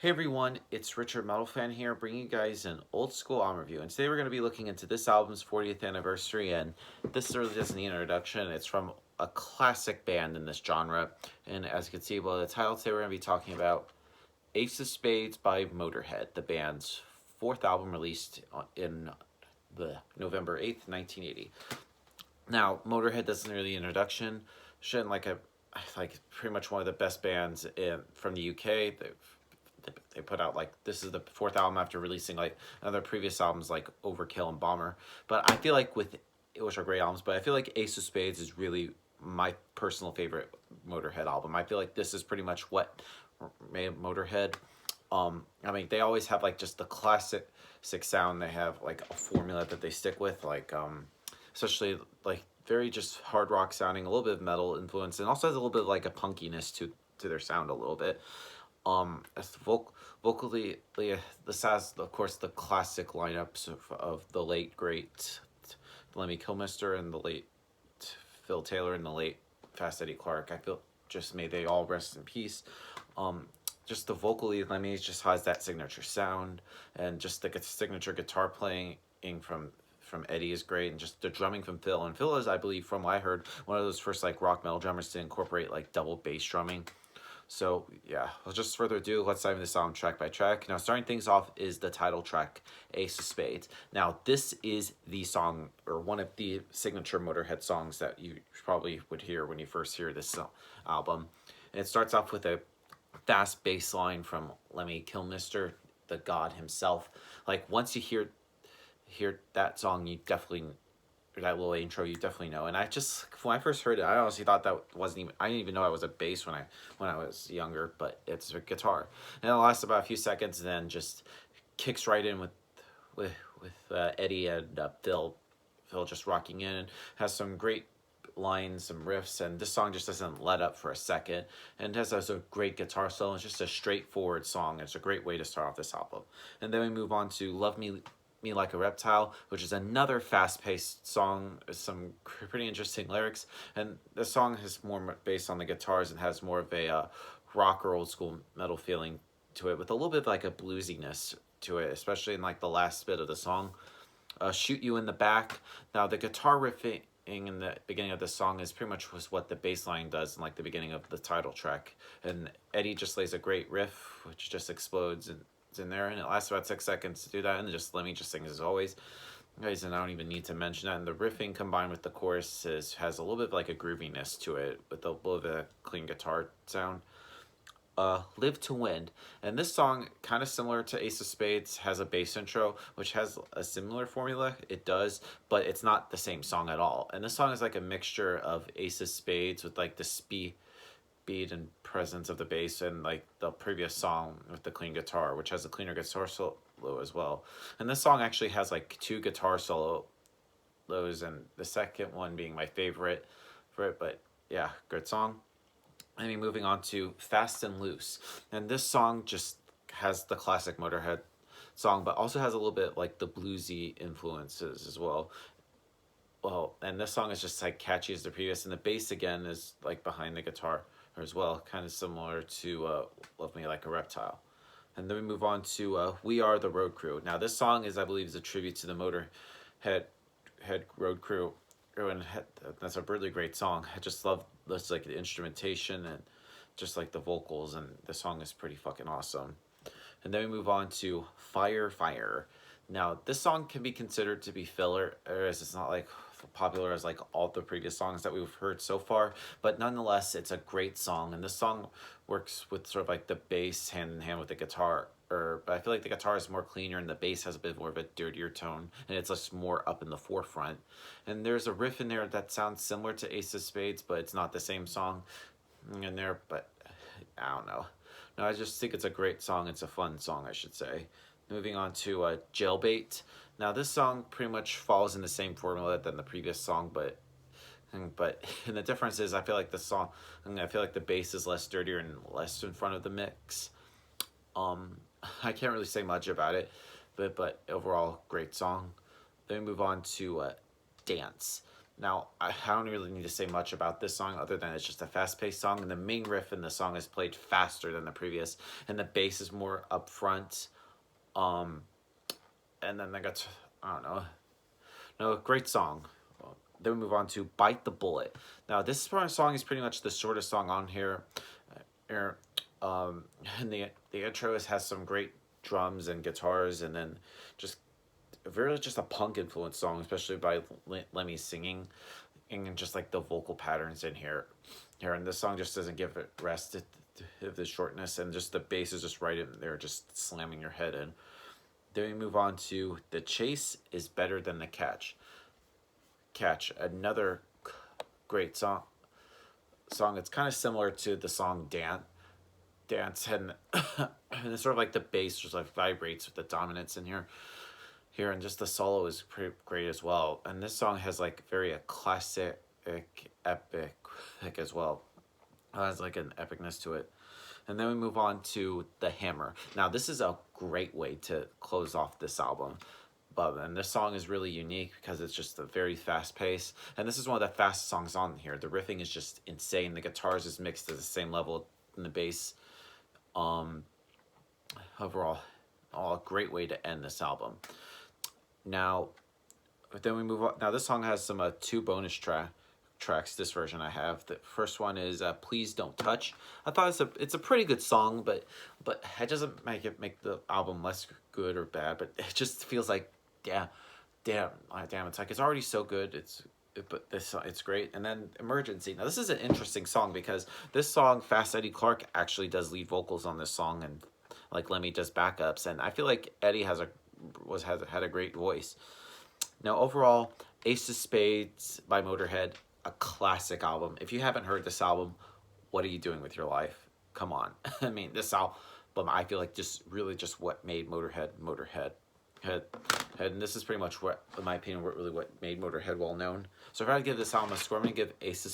Hey everyone, it's Richard Metal Fan here, bringing you guys an old school album review. And today we're going to be looking into this album's 40th anniversary, and this really isn't the introduction. It's from a classic band in this genre, and as you can see by the title, today we're going to be talking about Ace of Spades by Motörhead, the band's fourth album released in the November 8th, 1980. Now, Motörhead doesn't really introduction. Shouldn't like pretty much one of the best bands from the UK. They put out like this is the fourth album after releasing like other previous albums like Overkill and Bomber. But I feel like which are great albums, but I feel like Ace of Spades is really my personal favorite Motörhead album. I feel like this is pretty much what made Motörhead. I mean, they always have like just the classic sound. They have like a formula that they stick with, like especially like very just hard rock sounding, a little bit of metal influence, and also has a little bit of like a punkiness to their sound a little bit. As vocally, this has of course the classic lineups of the late great Lemmy Kilmister and the late Phil Taylor and the late Fast Eddie Clarke. I feel just may they all rest in peace. Just the vocally, Lemmy just has that signature sound, and just the signature guitar playing from Eddie is great, and just the drumming from Phil. And Phil is, I believe, from what I heard, one of those first like rock metal drummers to incorporate like double bass drumming. So yeah, without just further ado, let's dive into the song track by track. Now, starting things off is the title track, Ace of Spades. Now, this is the song, or one of the signature Motörhead songs that you probably would hear when you first hear this album. And it starts off with a fast bass line from Lemmy Kilmister, the god himself. Like, once you hear that song, you definitely, or that little intro, you definitely know. And I just, when I first heard it, I honestly thought that wasn't even, I didn't even know it was a bass when I was younger, but it's a guitar. And it lasts about a few seconds, and then just kicks right in with Eddie and Phil just rocking in, and has some great lines, some riffs, and this song just doesn't let up for a second, and it has a great guitar solo. It's just a straightforward song. It's a great way to start off this album. And then we move on to Love Me Like a Reptile, which is another fast-paced song, some pretty interesting lyrics, and the song is more based on the guitars and has more of a rock or old school metal feeling to it, with a little bit of like a bluesiness to it, especially in like the last bit of the song. Shoot You in the Back. Now, the guitar riffing in the beginning of the song is pretty much was what the bass line does in like the beginning of the title track, and Eddie just lays a great riff which just explodes and in there, and it lasts about 6 seconds to do that, and just Lemmy just sings as always, guys. And I don't even need to mention that. And the riffing combined with the chorus has a little bit of like a grooviness to it, with a little bit of clean guitar sound. Live to Win, and this song, kind of similar to Ace of Spades, has a bass intro which has a similar formula. It does, but it's not the same song at all. And this song is like a mixture of Ace of Spades with like the speed and presence of the bass, and like the previous song with the clean guitar, which has a cleaner guitar solo as well. And this song actually has like two guitar solos, and the second one being my favorite for it. But yeah, good song. I mean, moving on to Fast and Loose, and this song just has the classic Motörhead song, but also has a little bit like the bluesy influences as well. Well, and this song is just like catchy as the previous, and the bass again is like behind the guitar as well, kind of similar to Love Me Like a Reptile. And then we move on to We Are the Road Crew. Now, this song is, I believe, is a tribute to the Motörhead road crew, and that's a really great song. I just love this, like the instrumentation and just like the vocals, and the song is pretty fucking awesome. And then we move on to Fire Fire. Now, this song can be considered to be filler, as it's not like popular as like all the previous songs that we've heard so far, but nonetheless, it's a great song. And this song works with sort of like the bass hand in hand with the guitar, but I feel like the guitar is more cleaner and the bass has a bit more of a dirtier tone, and it's just more up in the forefront. And there's a riff in there that sounds similar to Ace of Spades, but it's not the same song in there. But I don't know. No, I just think it's a great song. It's a fun song, I should say. Moving on to Jailbait. Now, this song pretty much follows in the same formula than the previous song, but and the difference is I feel like I feel like the bass is less dirtier and less in front of the mix. I can't really say much about it, but overall, great song. Then we move on to Dance. Now, I don't really need to say much about this song other than it's just a fast-paced song, and the main riff in the song is played faster than the previous, and the bass is more upfront. Um, and then I got, I don't know, no, great song. Then we move on to Bite the Bullet. Now, this song is pretty much the shortest song on here. Here, and the intro has some great drums and guitars, and then just very just a punk influenced song, especially by Lemmy singing, and just like the vocal patterns in here, and this song just doesn't give it rest of the shortness, and just the bass is just right in there, just slamming your head in. Then we move on to The Chase is Better Than the Catch, another great song. It's kind of similar to the song Dance, and and it's sort of like the bass just like vibrates with the dominance in here, and just the solo is pretty great as well. And this song has like very a classic epic as well. It has like an epicness to it. And then we move on to The Hammer. Now this is a great way to close off this album. And this song is really unique because it's just a very fast pace. And this is one of the fastest songs on here. The riffing is just insane. The guitars is mixed at the same level in the bass. Overall, a great way to end this album. Now, then we move on. Now this song has some two bonus tracks. This version I have. The first one is "Please Don't Touch." I thought it's a pretty good song, but it doesn't make the album less good or bad. But it just feels like damn, it's like it's already so good. But it's great. And then "Emergency." Now this is an interesting song because this song, Fast Eddie Clarke actually does lead vocals on this song, and like Lemmy does backups. And I feel like Eddie had a great voice. Now overall, Ace of Spades by Motörhead, a classic album. If you haven't heard this album, what are you doing with your life? Come on. I mean, this album, I feel like just really just what made Motörhead. And this is pretty much what, in my opinion, what made Motörhead well known. So if I had to give this album a score, I'm going to give Ace of